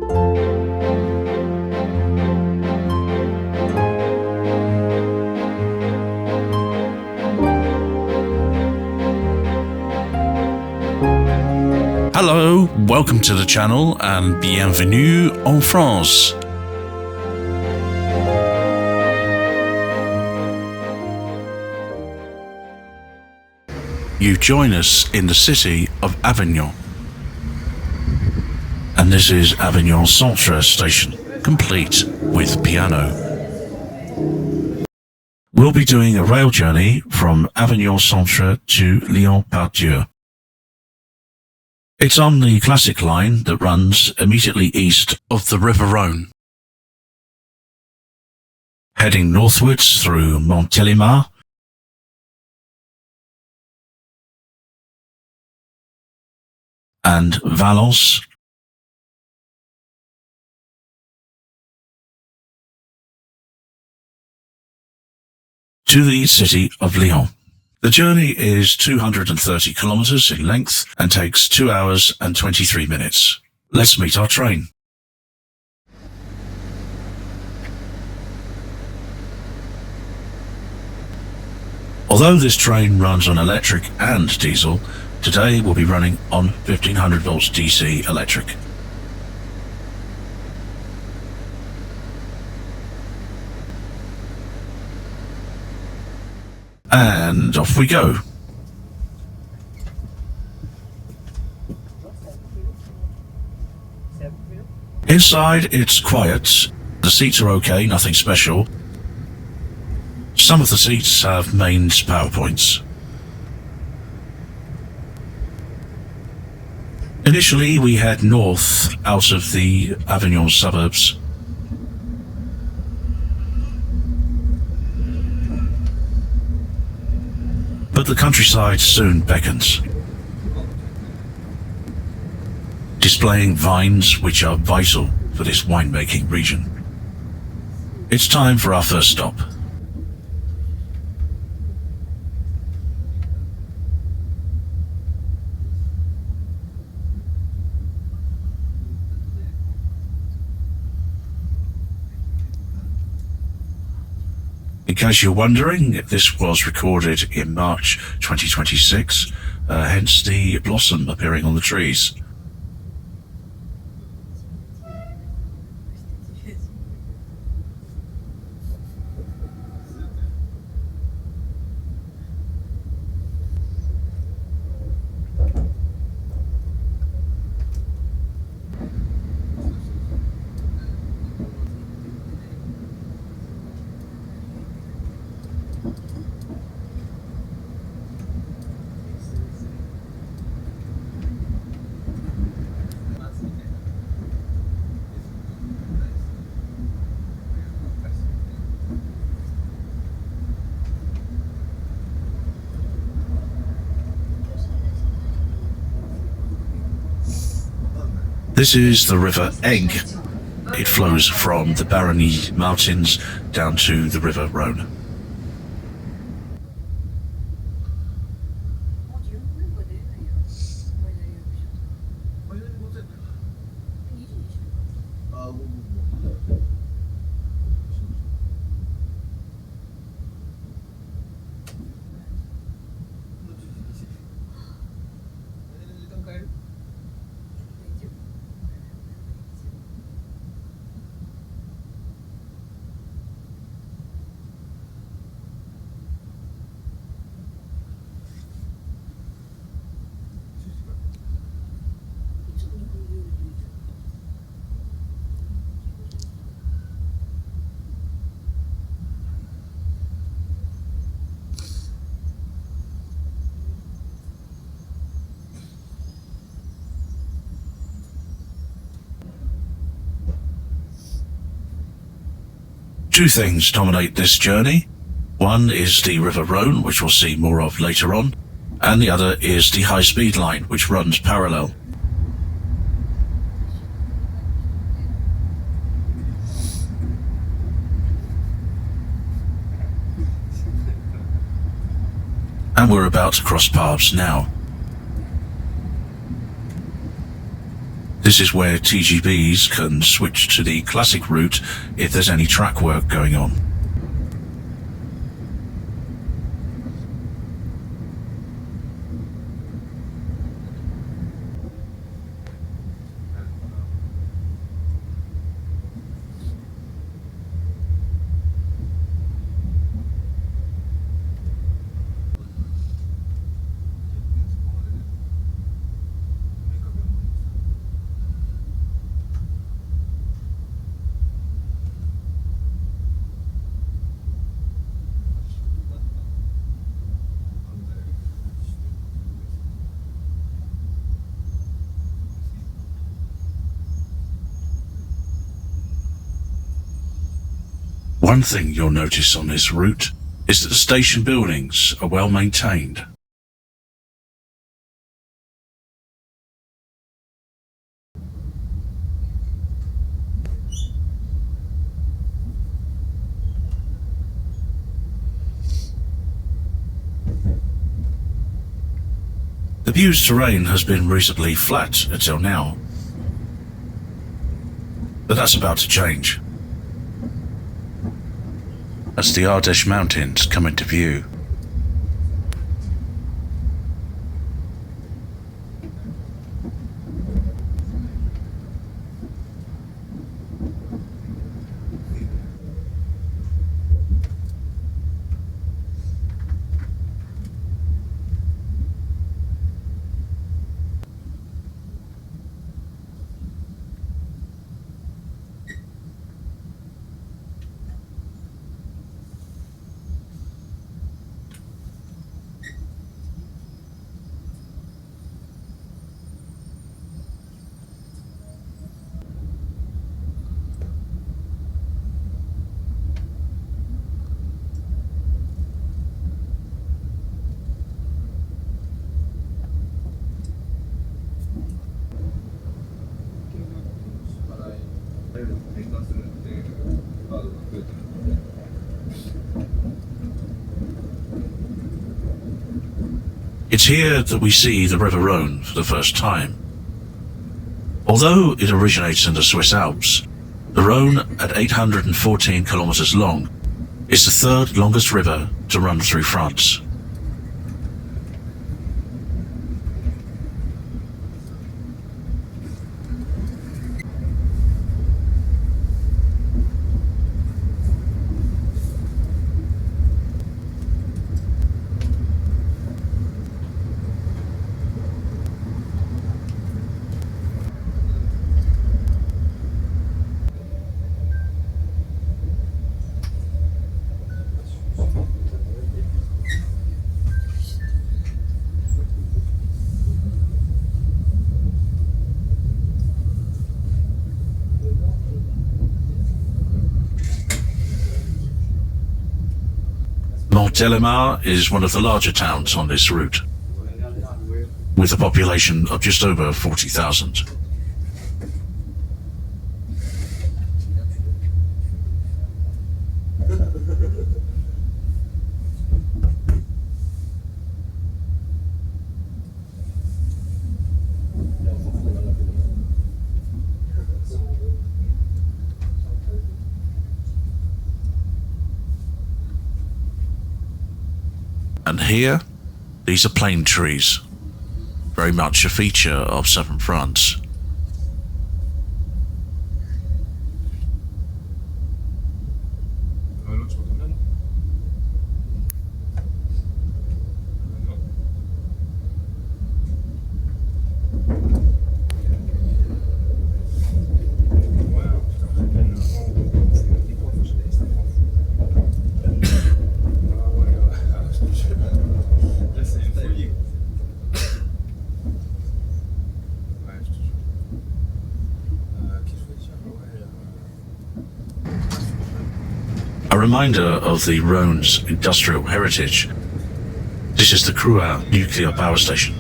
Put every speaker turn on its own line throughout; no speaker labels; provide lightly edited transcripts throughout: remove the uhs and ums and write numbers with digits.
Hello, welcome to the channel and bienvenue en France. You join us in the city of Avignon. And this is Avignon Centre station, complete with piano. We'll be doing a rail journey from Avignon Centre to Lyon Part-Dieu. It's on the classic line that runs immediately east of the River Rhône. Heading northwards through Montélimar, and Valence, to the city of Lyon. The journey is 230 kilometers in length and takes 2 hours and 23 minutes. Let's meet our train. Although this train runs on electric and diesel, today we'll be running on 1500 volts DC electric. And off we go. Inside it's quiet, the seats are okay, nothing special. Some of the seats have mains PowerPoints. Initially we head north out of the Avignon suburbs. But the countryside soon beckons, displaying vines which are vital for this winemaking region. It's time for our first stop. In case you're wondering, this was recorded in March 2026, hence the blossom appearing on the trees. This is the River Egg. It flows from the Barony Mountains down to the River Rhône. Two things dominate this journey. One is the River Rhône, which we'll see more of later on, and the other is the high-speed line, which runs parallel. And we're about to cross paths now. This is where TGVs can switch to the classic route if there's any track work going on. One thing you'll notice on this route is that the station buildings are well maintained. The Bu's terrain has been reasonably flat until now, but that's about to change as the Ardèche Mountains come into view. It's here that we see the River Rhône for the first time. Although it originates in the Swiss Alps, the Rhône, at 814 kilometers long, is the third longest river to run through France. Montélimar is one of the larger towns on this route, with a population of just over 40,000. And here, these are plane trees, very much a feature of southern France. A reminder of the Rhone's industrial heritage. This is the Croisière nuclear power station.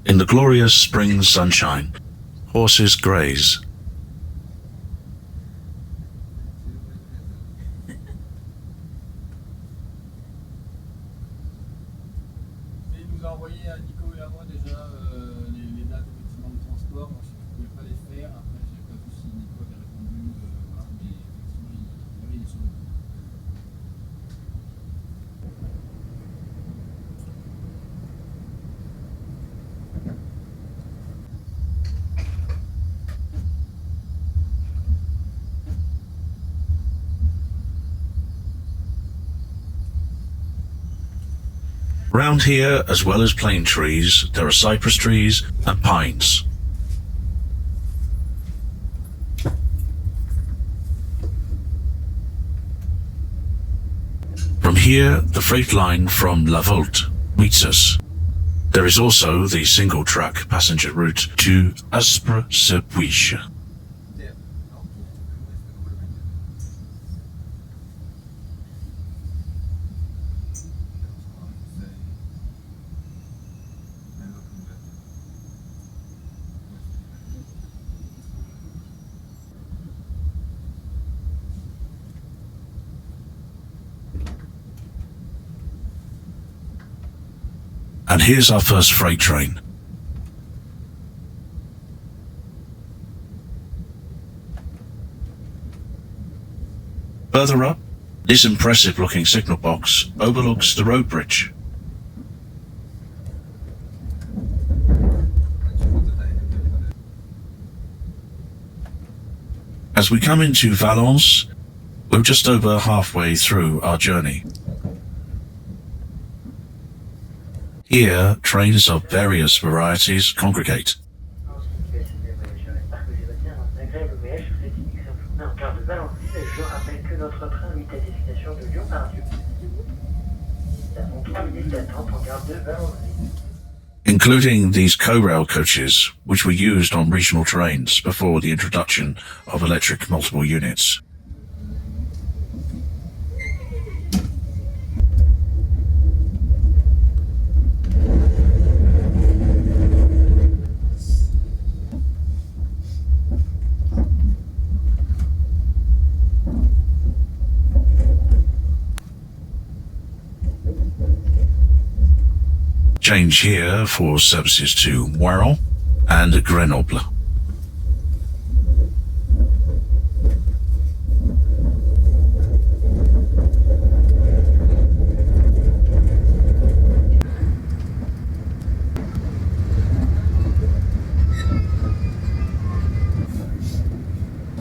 In the glorious spring sunshine, horses graze.
envoyé à Nico et à moi déjà les dates effectivement de transport. Moi, je ne pouvais pas les faire. Après, je n'avais pas vu si Nico avait répondu. Voilà, mais effectivement, il est sur le coup.
Round here, as well as plane trees, there are cypress trees and pines. From here, the freight line from La Volte meets us. There is also the single-track passenger route to Aspres-sur-Puige. And here's our first freight train. Further up, this impressive-looking signal box overlooks the road bridge. As we come into Valence, we're just over halfway through our journey. Here, trains of various varieties congregate. Including these co-rail coaches, which were used on regional trains before the introduction of electric multiple units. Change here for services to Moreira and Grenoble.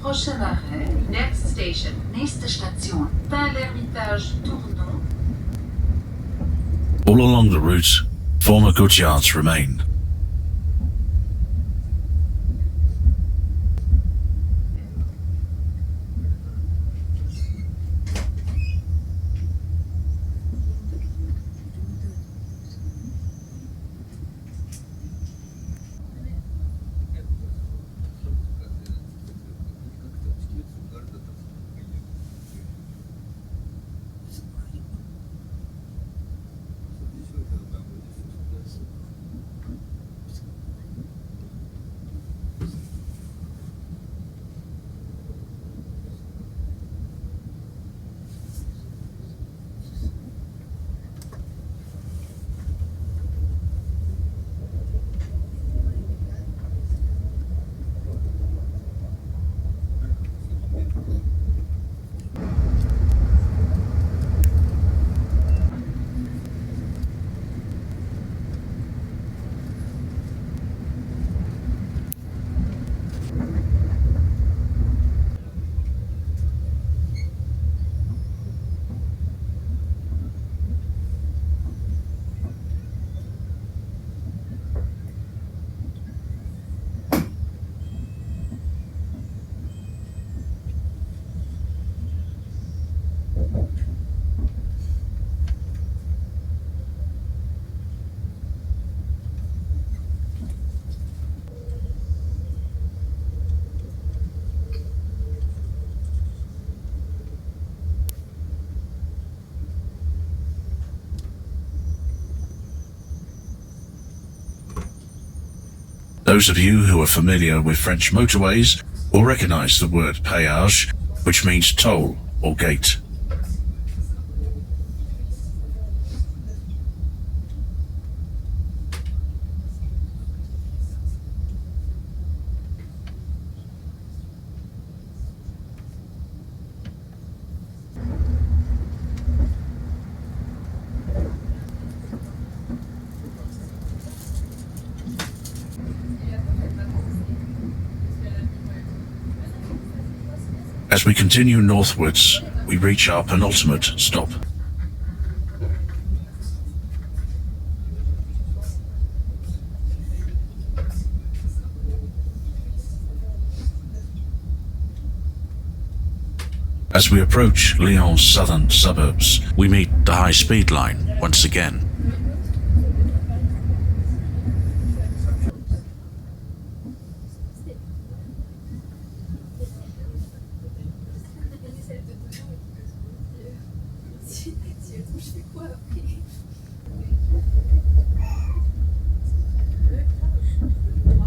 Prochain arrêt, next station, nächste Station, Tain l'Hermitage, Tournon.
All along the route, former goods yards remain. Those of you who are familiar with French motorways will recognize the word péage, which means toll or gate. As we continue northwards, we reach our penultimate stop. As we approach Lyon's southern suburbs, we meet the high-speed line once again.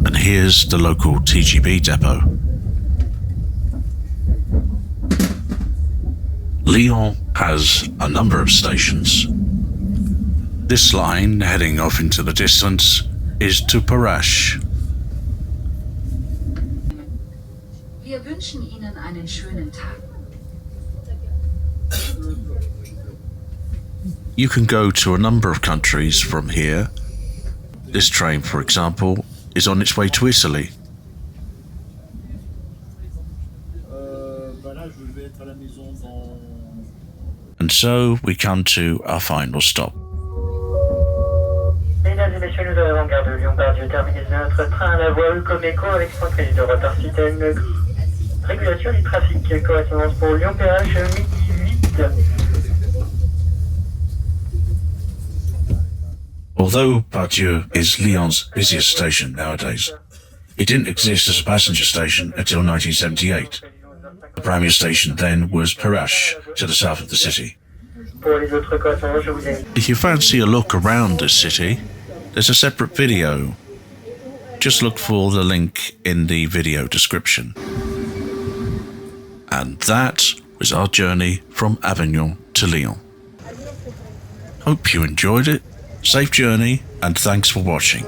And here's the local TGV depot. Lyon has a number of stations. This line, heading off into the distance, is to Péage.
Wir wünschen Ihnen einen schönen Tag.
You can go to a number of countries from here. This train, for example, is on its way to Italy. And so we come to our final stop.
Mesdames et messieurs, nous arrivons en gare de Lyon Part-Dieu. Terminez notre train à la voile comme écho avec 5 crédits de retard suite à une régulation du trafic. Correspondance pour Lyon Péage, midi 8.
Although Part-Dieu is Lyon's busiest station nowadays, it didn't exist as a passenger station until 1978. The primary station then was Péage, to the south of the city. If you fancy a look around this city, there's a separate video. Just look for the link in the video description. And that was our journey from Avignon to Lyon. Hope you enjoyed it. Safe journey, and thanks for watching.